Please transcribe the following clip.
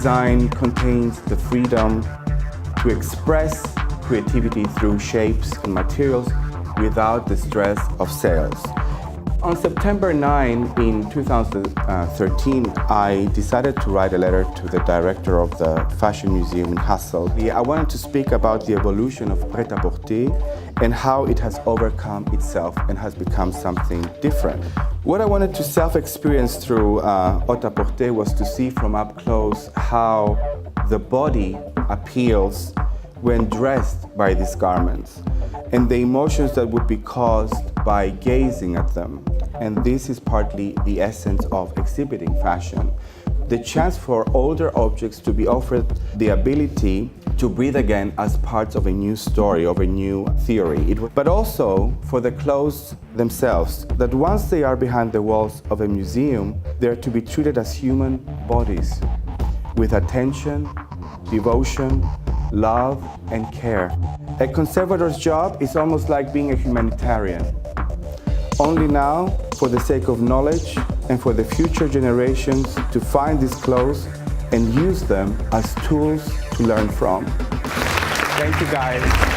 design contains the freedom to express creativity through shapes and materials without the stress of sales. On September 9 in 2013, I decided to write a letter to the director of the Fashion Museum in Hasselt. I wanted to speak about the evolution of prêt-à-porter and how it has overcome itself and has become something different. What I wanted to self-experience through prêt-à-porter was to see from up close how the body appeals when dressed by these garments, and the emotions that would be caused by gazing at them. And this is partly the essence of exhibiting fashion. The chance for older objects to be offered the ability to breathe again as parts of a new story, of a new theory. But also for the clothes themselves, that once they are behind the walls of a museum, they're to be treated as human bodies with attention, devotion, love, and care. A conservator's job is almost like being a humanitarian. Only now, for the sake of knowledge and for the future generations to find these clothes and use them as tools to learn from. Thank you, guys.